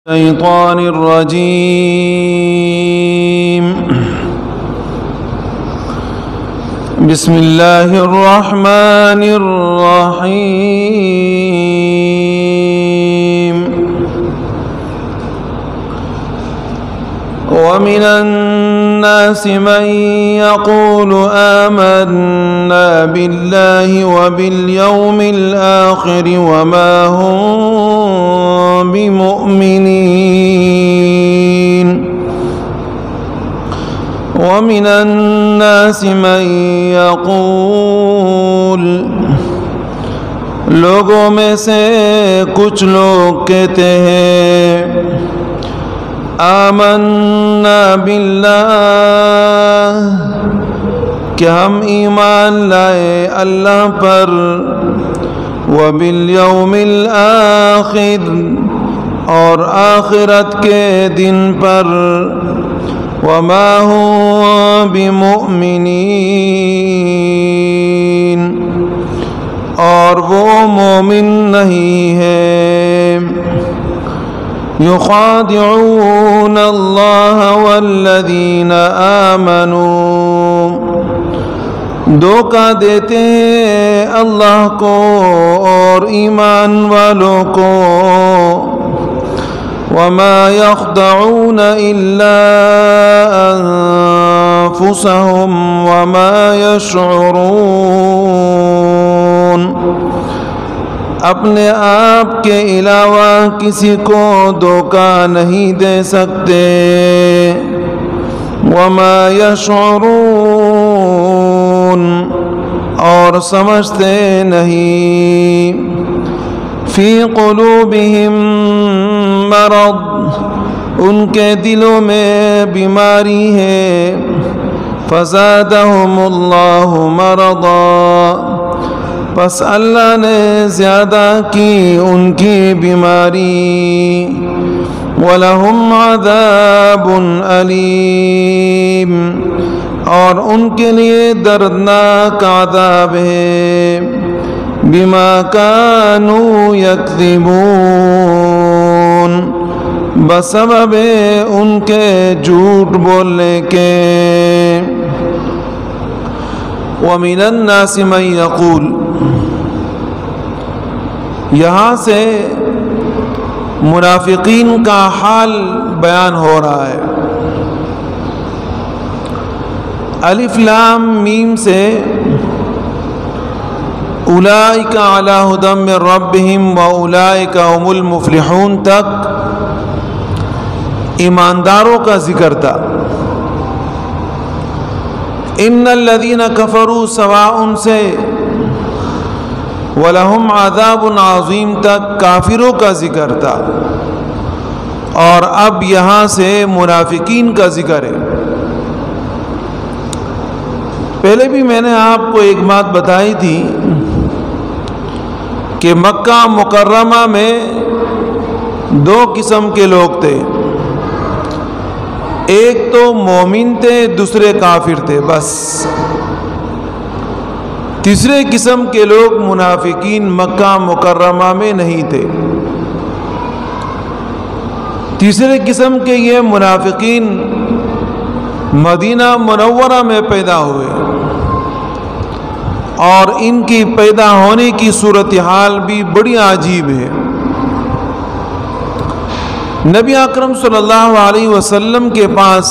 الشيطان الرجيم. بسم الله الرحمن الرحيم. ومن الناس من يقول آمنا بالله وباليوم الآخر وما هم بمؤمنين. ومن الناس من يقول، لوگوں میں سے کچھ لوگ کہتے ہیں آمنا باللہ، کہ ہم ایمان لائے اللہ پر، وبالیوم الآخر، اور آخرت کے دن پر، وما هم بمؤمنین، اور وہ مومن نہیں ہے۔ یخادعون اللہ والذین آمنوا، دھوکہ دیتے ہیں اللہ کو اور ایمان والوں کو۔ وما يخدعون إلا أنفسهم وما يشعرون، اپنے آپ کے علاوہ کسی کو دھوکہ نہیں دے سکتے۔ وما يشعرون، اور سمجھتے نہیں۔ فی قلوبہم مرض، ان کے دلوں میں بیماری ہے۔ فزادہم اللہ مرضا، پس اللہ نے زیادہ کی ان کی بیماری۔ وَلَهُمْ عَذَابٌ أَلِيمٌ، اور ان کے لیے دردناک عذاب ہے۔ بِمَا كَانُوا يَكْذِبُونَ، بسبب ان کے جھوٹ بولنے کے۔ وَمِنَ النَّاسِ مَن يَقُولُ، یہاں سے منافقین کا حال بیان ہو رہا ہے۔ الف لام میم سے اولئک علی ھدی من ربہم واولئک ھم المفلحون تک ایمانداروں کا ذکر تھا۔ ان الذین کفروا سواء سے وَلَهُمْ عَذَابٌ عَظِيمٌ تک کافروں کا ذکر تھا، اور اب یہاں سے منافقین کا ذکر ہے۔ پہلے بھی میں نے آپ کو ایک بات بتائی تھی کہ مکہ مکرمہ میں دو قسم کے لوگ تھے، ایک تو مومن تھے، دوسرے کافر تھے، بس۔ تیسرے قسم کے لوگ منافقین مکہ مکرمہ میں نہیں تھے۔ تیسرے قسم کے یہ منافقین مدینہ منورہ میں پیدا ہوئے، اور ان کی پیدا ہونے کی صورتحال بھی بڑی عجیب ہے۔ نبی اکرم صلی اللہ علیہ وسلم کے پاس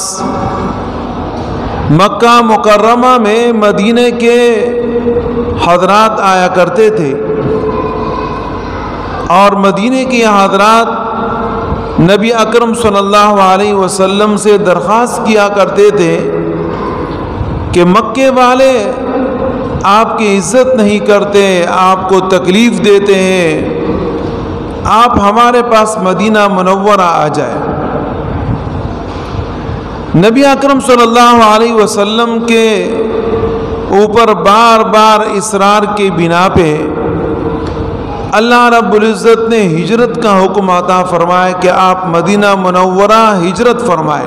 مکہ مکرمہ میں مدینہ کے حضرات آیا کرتے تھے، اور مدینہ کے حضرات نبی اکرم صلی اللہ علیہ وسلم سے درخواست کیا کرتے تھے کہ مکے والے آپ کی عزت نہیں کرتے، آپ کو تکلیف دیتے ہیں، آپ ہمارے پاس مدینہ منورہ آ جائے۔ نبی اکرم صلی اللہ علیہ وسلم کے اوپر بار بار اصرار کی بنا پہ اللہ رب العزت نے ہجرت کا حکم عطا فرمائے کہ آپ مدینہ منورہ ہجرت فرمائے۔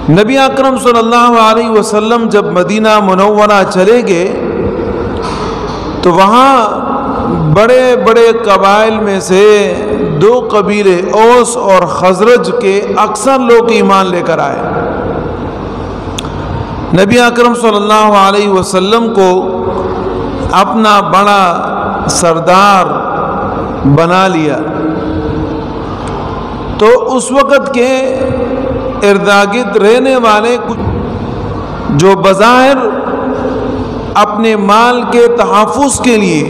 نبی اکرم صلی اللہ علیہ وسلم جب مدینہ منورہ چلے گئے تو وہاں بڑے بڑے قبائل میں سے دو قبیلے اوس اور خزرج کے اکثر لوگ ایمان لے کر آئے. نبی اکرم صلی اللہ علیہ وسلم کو اپنا بڑا سردار بنا لیا. تو اس وقت کے ارد رہنے والے کچھ جو بظاہر اپنے مال کے تحفظ کے لیے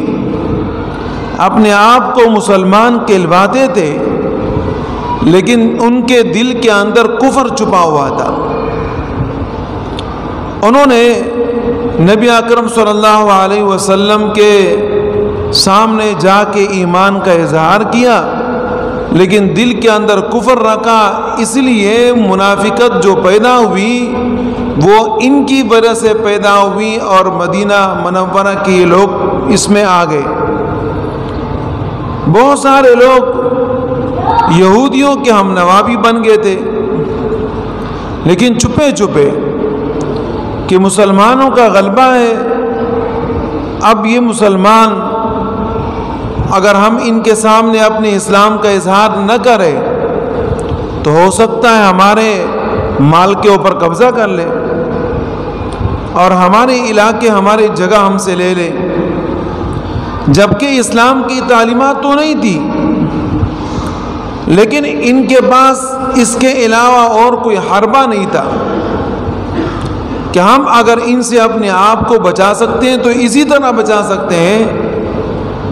اپنے آپ کو مسلمان کہلواتے تھے، لیکن ان کے دل کے اندر کفر چھپا ہوا تھا. انہوں نے نبی اکرم صلی اللہ علیہ وسلم کے سامنے جا کے ایمان کا اظہار کیا، لیکن دل کے اندر کفر رکھا. اس لیے منافقت جو پیدا ہوئی وہ ان کی وجہ سے پیدا ہوئی، اور مدینہ منورہ کے یہ لوگ اس میں آ گئے. بہت سارے لوگ یہودیوں کے ہم نوا بھی بن گئے تھے، لیکن چھپے چھپے کہ مسلمانوں کا غلبہ ہے. اب یہ مسلمان اگر ہم ان کے سامنے اپنے اسلام کا اظہار نہ کریں تو ہو سکتا ہے ہمارے مال کے اوپر قبضہ کر لے اور ہمارے علاقے ہماری جگہ ہم سے لے لے، جبکہ اسلام کی تعلیمات تو نہیں تھی. لیکن ان کے پاس اس کے علاوہ اور کوئی حربہ نہیں تھا کہ ہم اگر ان سے اپنے آپ کو بچا سکتے ہیں تو اسی طرح بچا سکتے ہیں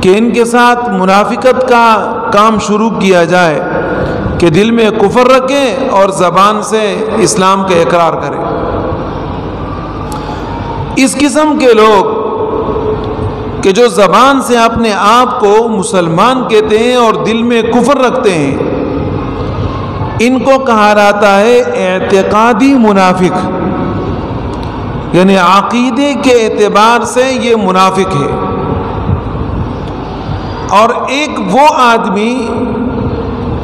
کہ ان کے ساتھ منافقت کا کام شروع کیا جائے کہ دل میں کفر رکھیں اور زبان سے اسلام کا اقرار کریں. اس قسم کے لوگ کہ جو زبان سے اپنے آپ کو مسلمان کہتے ہیں اور دل میں کفر رکھتے ہیں، ان کو کہا جاتا ہے اعتقادی منافق، یعنی عقیدے کے اعتبار سے یہ منافق ہے. اور ایک وہ آدمی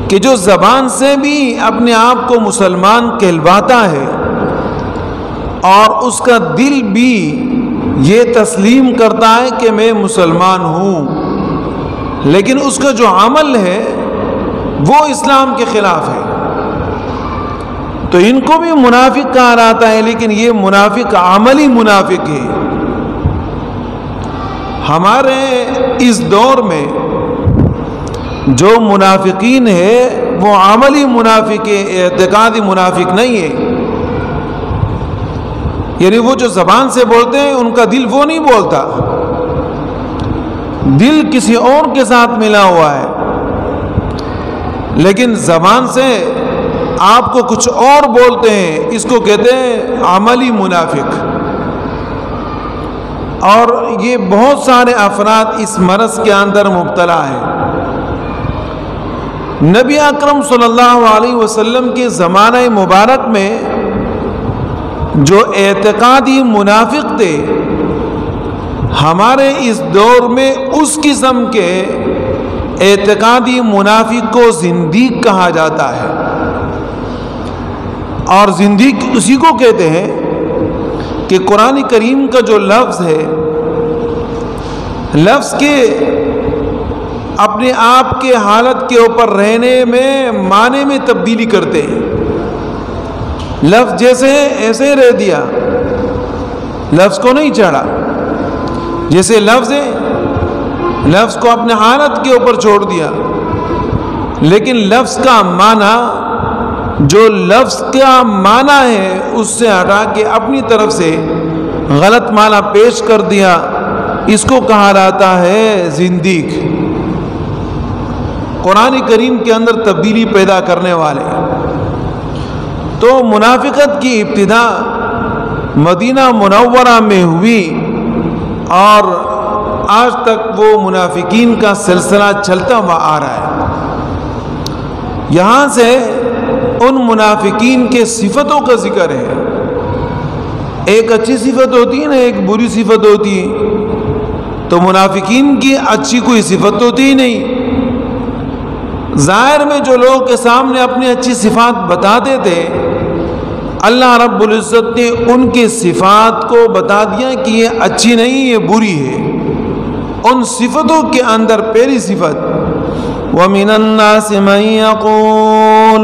کہ جو زبان سے بھی اپنے آپ کو مسلمان کہلواتا ہے اور اس کا دل بھی یہ تسلیم کرتا ہے کہ میں مسلمان ہوں، لیکن اس کا جو عمل ہے وہ اسلام کے خلاف ہے، تو ان کو بھی منافق کہا جاتا ہے. لیکن یہ منافق عملی منافق ہے. ہمارے اس دور میں جو منافقین ہے وہ عملی منافق ہے، اعتقادی منافق نہیں ہے. یعنی وہ جو زبان سے بولتے ہیں ان کا دل وہ نہیں بولتا، دل کسی اور کے ساتھ ملا ہوا ہے، لیکن زبان سے آپ کو کچھ اور بولتے ہیں. اس کو کہتے ہیں عملی منافق. اور یہ بہت سارے افراد اس مرض کے اندر مبتلا ہیں. نبی اکرم صلی اللہ علیہ وسلم کے زمانہ مبارک میں جو اعتقادی منافق تھے، ہمارے اس دور میں اس قسم کے اعتقادی منافق کو زندیق کہا جاتا ہے. اور زندیق اسی کو کہتے ہیں کہ قرآن کریم کا جو لفظ ہے، لفظ کے اپنے آپ کے حالت کے اوپر رہنے میں معنی میں تبدیلی کرتے ہیں. لفظ جیسے ایسے رہ دیا، لفظ کو نہیں چڑھا. جیسے لفظ ہے، لفظ کو اپنے حالت کے اوپر چھوڑ دیا، لیکن لفظ کا معنی جو لفظ کا معنی ہے اس سے ہٹا کے اپنی طرف سے غلط معنی پیش کر دیا. اس کو کہا جاتا ہے زندیق. قرآن کریم کے اندر تبدیلی پیدا کرنے والے. تو منافقت کی ابتدا مدینہ منورہ میں ہوئی اور آج تک وہ منافقین کا سلسلہ چلتا ہوا آ رہا ہے. یہاں سے ان منافقین کے صفتوں کا ذکر ہے. ایک اچھی صفت ہوتی ہے نا، ایک بری صفت ہوتی ہے. تو منافقین کی اچھی کوئی صفت ہوتی ہی نہیں. ظاہر میں جو لوگوں کے سامنے اپنی اچھی صفات بتاتے تھے، اللہ رب العزت نے ان کی صفات کو بتا دیا کہ یہ اچھی نہیں، یہ بری ہے. ان صفتوں کے اندر پہلی صفت وَمِنَ النَّاسِ مَن يَقُولُ،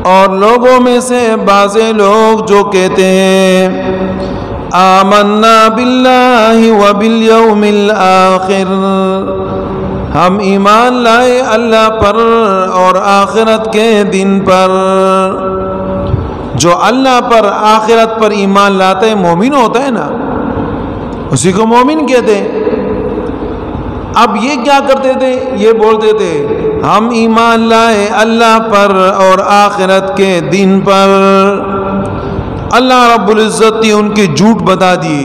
اور لوگوں میں سے بعض لوگ جو کہتے ہیں آمنا باللہ وبالیوم الآخر، ہم ایمان لائے اللہ پر اور آخرت کے دن پر۔ جو اللہ پر آخرت پر ایمان لاتا ہے مومن ہوتا ہے نا، اسی کو مومن کہتے ہیں۔ اب یہ کیا کرتے تھے؟ یہ بولتے تھے ہم ایمان لائے اللہ پر اور آخرت کے دن پر۔ اللہ رب العزت نے ان کی جھوٹ بتا دی،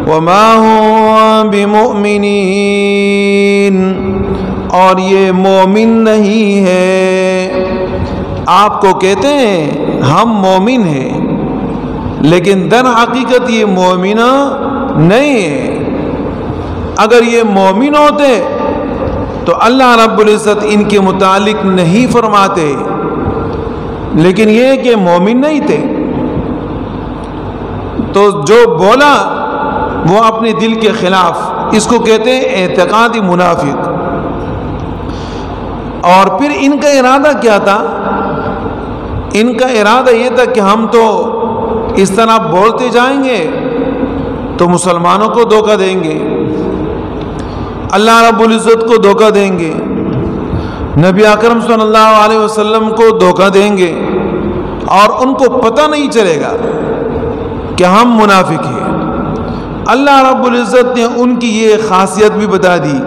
وَمَا هُمْ بِمُؤْمِنِينَ، اور یہ مومن نہیں ہے۔ آپ کو کہتے ہیں ہم مومن ہیں، لیکن در حقیقت یہ مومن نہیں ہے۔ اگر یہ مومن ہوتے تو اللہ رب العزت ان کے متعلق نہیں فرماتے، لیکن یہ کہ مومن نہیں تھے، تو جو بولا وہ اپنے دل کے خلاف، اس کو کہتے ہیں اعتقادی منافق۔ اور پھر ان کا ارادہ کیا تھا؟ ان کا ارادہ یہ تھا کہ ہم تو اس طرح بولتے جائیں گے تو مسلمانوں کو دھوکہ دیں گے، اللہ رب العزت کو دھوکہ دیں گے، نبی اکرم صلی اللہ علیہ وسلم کو دھوکہ دیں گے، اور ان کو پتہ نہیں چلے گا کہ ہم منافق ہیں۔ اللہ رب العزت نے ان کی یہ خاصیت بھی بتا دی،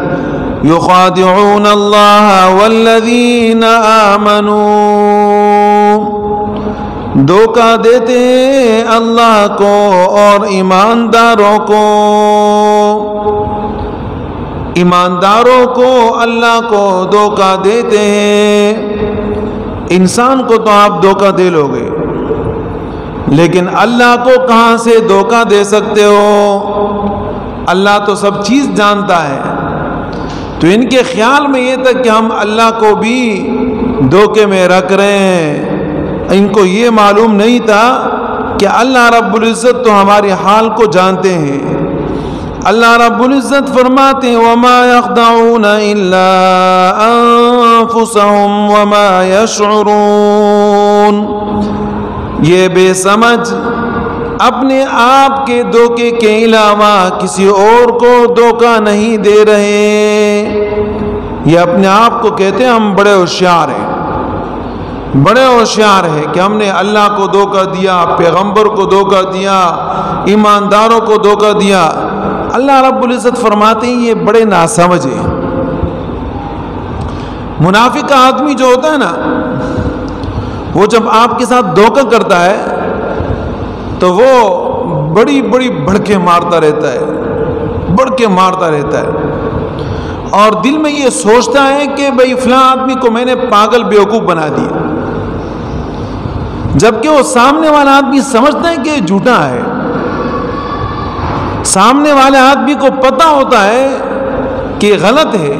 یخادعون اللہ والذین آمنوا، دھوکہ دیتے ہیں اللہ کو اور ایمانداروں کو۔ ایمانداروں کو اللہ کو دھوکہ دیتے ہیں۔ انسان کو تو آپ دھوکہ دے لو گے، لیکن اللہ کو کہاں سے دھوکہ دے سکتے ہو؟ اللہ تو سب چیز جانتا ہے۔ تو ان کے خیال میں یہ تھا کہ ہم اللہ کو بھی دھوکے میں رکھ رہے ہیں۔ ان کو یہ معلوم نہیں تھا کہ اللہ رب العزت تو ہمارے حال کو جانتے ہیں۔ اللہ رب العزت فرماتے ہیں وَمَا يَخْدَعُونَ إِلَّا أَنفُسَهُمْ وَمَا يَشْعُرُونَ، یہ بے سمجھ اپنے آپ کے دھوکے کے علاوہ کسی اور کو دھوکہ نہیں دے رہے۔ یہ اپنے آپ کو کہتے ہیں ہم بڑے ہوشیار ہیں، بڑے ہوشیار ہیں کہ ہم نے اللہ کو دھوکہ دیا، پیغمبر کو دھوکہ دیا، ایمانداروں کو دھوکہ دیا۔ اللہ رب العزت فرماتے ہیں یہ بڑے ناسمجھ ہیں۔ منافق آدمی جو ہوتا ہے نا، وہ جب آپ کے ساتھ دھوکہ کرتا ہے تو وہ بڑی بڑی بڑکے مارتا رہتا ہے، بڑکے مارتا رہتا ہے، اور دل میں یہ سوچتا ہے کہ بھئی فلاں آدمی کو میں نے پاگل بیوقوف بنا دیا، جبکہ وہ سامنے والا آدمی سمجھتا ہے کہ یہ جھوٹا ہے۔ سامنے والے آدمی کو پتہ ہوتا ہے کہ غلط ہے،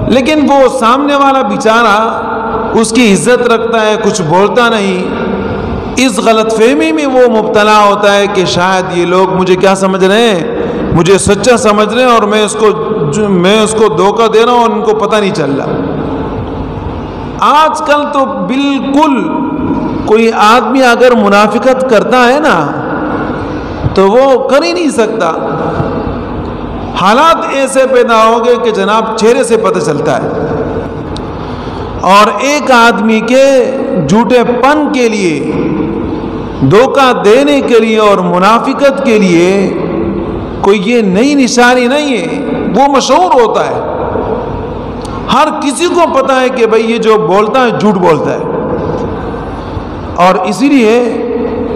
لیکن وہ سامنے والا بیچارہ اس کی عزت رکھتا ہے، کچھ بولتا نہیں۔ اس غلط فہمی میں وہ مبتلا ہوتا ہے کہ شاید یہ لوگ مجھے کیا سمجھ رہے ہیں، مجھے سچا سمجھ رہے ہیں، اور میں اس کو دھوکہ دے رہا ہوں اور ان کو پتہ نہیں چل رہا۔ آج کل تو بالکل کوئی آدمی اگر منافقت کرتا ہے نا تو وہ کر ہی نہیں سکتا۔ حالات ایسے پیدا ہو گئے کہ جناب چہرے سے پتہ چلتا ہے، اور ایک آدمی کے جھوٹے پن کے لیے، دھوکہ دینے کے لیے اور منافقت کے لیے کوئی یہ نئی نشانی نہیں ہے، وہ مشہور ہوتا ہے۔ ہر کسی کو پتہ ہے کہ بھئی یہ جو بولتا ہے جھوٹ بولتا ہے، اور اسی لیے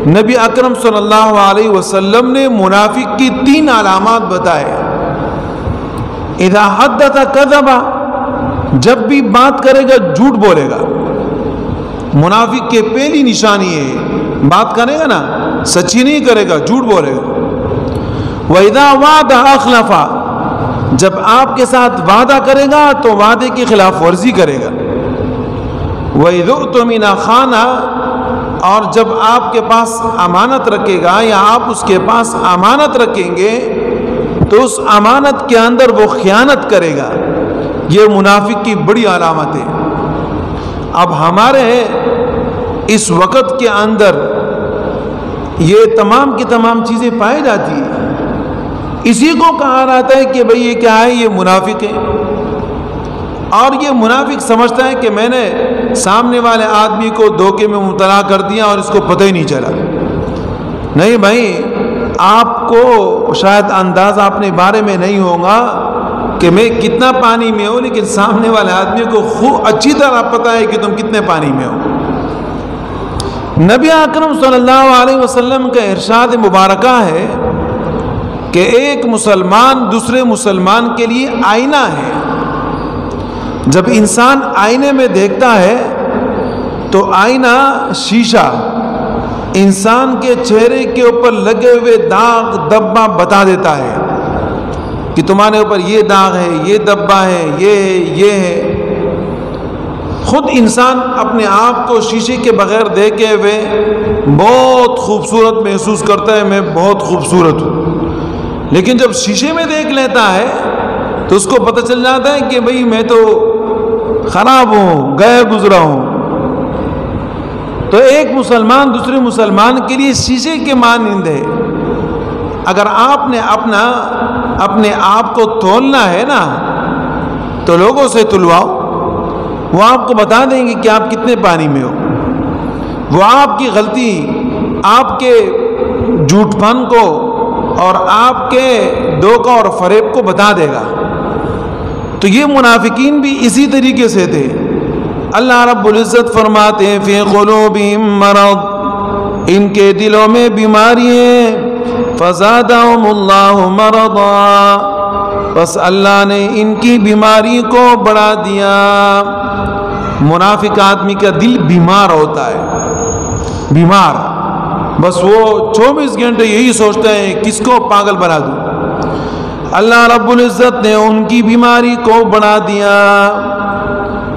نبی اکرم صلی اللہ علیہ وسلم نے منافق کی 3 علامات بتائے۔ اذا حدث کذب، جب بھی بات کرے گا جھوٹ بولے گا۔ منافق کے پہلی نشانی ہے، بات کرے گا نا سچی نہیں کرے گا، جھوٹ بولے گا۔ وَإِذَا وَعَدَ أَخْلَفَ، جب آپ کے ساتھ وعدہ کرے گا تو وعدے کی خلاف ورزی کرے گا۔ وَإِذَا اؤْتُمِنَ خَانَ، اور جب آپ کے پاس امانت رکھے گا یا آپ اس کے پاس امانت رکھیں گے تو اس امانت کے اندر وہ خیانت کرے گا. یہ منافق کی بڑی علامت ہے. اب ہمارے اس وقت کے اندر یہ تمام کی تمام چیزیں پائی جاتی ہیں. اسی کو کہا جاتا ہے کہ بھئی یہ کیا ہے؟ یہ منافق ہے. اور یہ منافق سمجھتا ہے کہ میں نے سامنے والے آدمی کو دھوکے میں مبتلا کر دیا اور اس کو پتہ ہی نہیں چلا. نہیں بھائی، آپ کو شاید اندازہ اپنے بارے میں نہیں ہوگا کہ میں کتنا پانی میں ہوں، لیکن سامنے والے آدمی کو خوب اچھی طرح پتہ ہے کہ تم کتنے پانی میں ہو. نبی اکرم صلی اللہ علیہ وسلم کا ارشاد مبارکہ ہے کہ ایک مسلمان دوسرے مسلمان کے لیے آئینہ ہے. جب انسان آئینے میں دیکھتا ہے تو آئینہ شیشہ انسان کے چہرے کے اوپر لگے ہوئے داغ دبا بتا دیتا ہے کہ تمہارے اوپر یہ داغ ہے، یہ دبا ہے، یہ ہے. خود انسان اپنے آپ کو شیشے کے بغیر دیکھے ہوئے بہت خوبصورت محسوس کرتا ہے، میں بہت خوبصورت ہوں. لیکن جب شیشے میں دیکھ لیتا ہے تو اس کو پتہ چل جاتا ہے کہ بھئی میں تو خراب ہوں، گیا گزرا ہوں. تو ایک مسلمان دوسرے مسلمان کے لیے شیشے کے مانند ہے. اگر آپ نے اپنے آپ کو تولنا ہے نا تو لوگوں سے تلواؤ، وہ آپ کو بتا دیں گے کہ آپ کتنے پانی میں ہو. وہ آپ کی غلطی، آپ کے جھوٹ پن کو اور آپ کے دھوکہ اور فریب کو بتا دے گا. تو یہ منافقین بھی اسی طریقے سے تھے. اللہ رب العزت فرماتے ہیں فی قلوبہم مرض، ان کے دلوں میں بیماری ہے. فزادہم اللہ مرضا، بس اللہ نے ان کی بیماری کو بڑھا دیا. منافق آدمی کا دل بیمار ہوتا ہے، بیمار. بس وہ 24 گھنٹے یہی سوچتے ہیں کس کو پاگل بنا دوں. اللہ رب العزت نے ان کی بیماری کو بڑھا دیا.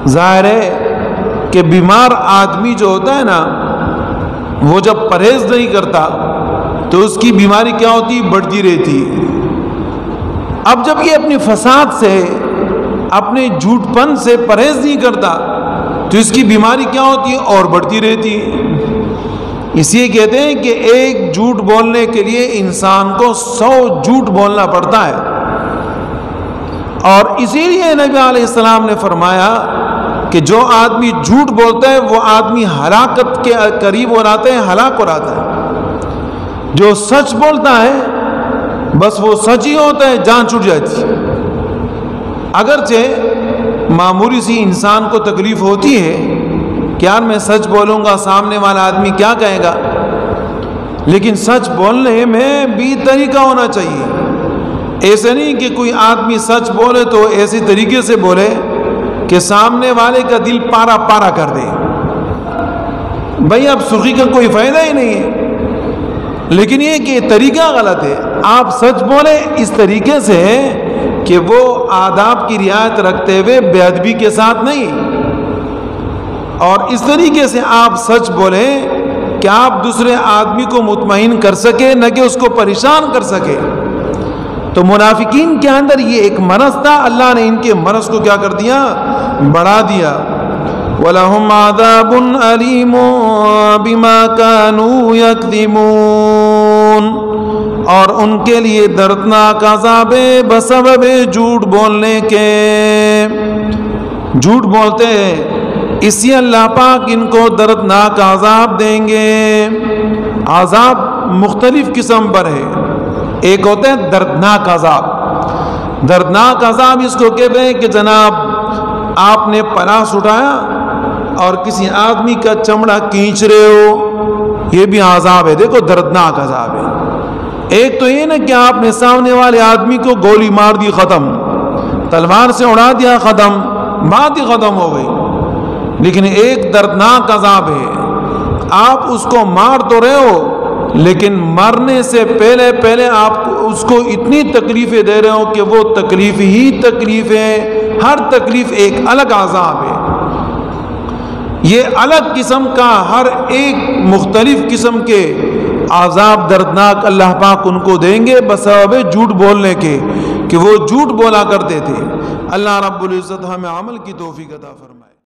ظاہر ہے کہ بیمار آدمی جو ہوتا ہے نا، وہ جب پرہیز نہیں کرتا تو اس کی بیماری کیا ہوتی؟ بڑھتی رہتی ہے. اب جب یہ اپنی فساد سے، اپنے جھوٹ پن سے پرہیز نہیں کرتا تو اس کی بیماری کیا ہوتی ہے؟ اور بڑھتی رہتی ہے. اس لیے کہتے ہیں کہ ایک جھوٹ بولنے کے لیے انسان کو 100 جھوٹ بولنا پڑتا ہے. اور اسی لیے نبی علیہ السلام نے فرمایا کہ جو آدمی جھوٹ بولتا ہے وہ آدمی ہلاکت کے قریب ہو جاتا ہے، ہلاک ہو جاتا ہے. جو سچ بولتا ہے بس وہ سچ ہی ہوتا ہے، جان چھوٹ جاتی ہے. اگرچہ معمولی سی انسان کو تکلیف ہوتی ہے کہ یار میں سچ بولوں گا، سامنے والا آدمی کیا کہے گا، لیکن سچ بولنے میں بھی طریقہ ہونا چاہیے. ایسے نہیں کہ کوئی آدمی سچ بولے تو ایسے طریقے سے بولے کہ سامنے والے کا دل پارا پارا کر دے. بھائی اب سرخی کا کوئی فائدہ ہی نہیں ہے. لیکن یہ کہ طریقہ غلط ہے. آپ سچ بولیں اس طریقے سے کہ وہ آداب کی رعایت رکھتے ہوئے بے ادبی کے ساتھ نہیں، اور اس طریقے سے آپ سچ بولیں کہ آپ دوسرے آدمی کو مطمئن کر سکے، نہ کہ اس کو پریشان کر سکے. تو منافقین کے اندر یہ ایک مرض تھا، اللہ نے ان کے مرض کو کیا کر دیا؟ بڑھا دیا. وَلَهُمْ عَذَابٌ أَلِيمٌ بِمَا كَانُوا يَكْذِبُونَ، اور ان کے لیے دردناک عذاب ہے بسبب جھوٹ بولنے کے. جھوٹ بولتے ہیں اس لیے اللہ پاک ان کو دردناک عذاب دیں گے. عذاب مختلف قسم پر ہے. ایک ہوتا ہے دردناک عذاب. دردناک عذاب اس کو کہتے ہیں کہ جناب آپ نے پلاس اٹھایا اور کسی آدمی کا چمڑا کھینچ رہے ہو، یہ بھی عذاب ہے. دیکھو دردناک عذاب ہے. ایک تو یہ نا کہ آپ نے سامنے والے آدمی کو گولی مار دی، ختم. تلوار سے اڑا دیا، ختم، بات ہی ختم ہو گئی. لیکن ایک دردناک عذاب ہے، آپ اس کو مار تو رہے ہو لیکن مرنے سے پہلے آپ اس کو اتنی تکلیفیں دے رہے ہو کہ وہ تکلیف ہی تکلیف ہے. ہر تکلیف ایک الگ عذاب ہے. یہ الگ قسم کا ہر ایک مختلف قسم کے عذاب دردناک اللہ پاک ان کو دیں گے بسبب جھوٹ بولنے کے کہ وہ جھوٹ بولا کرتے تھے۔ اللہ رب العزت ہمیں عمل کی توفیق عطا فرمائے۔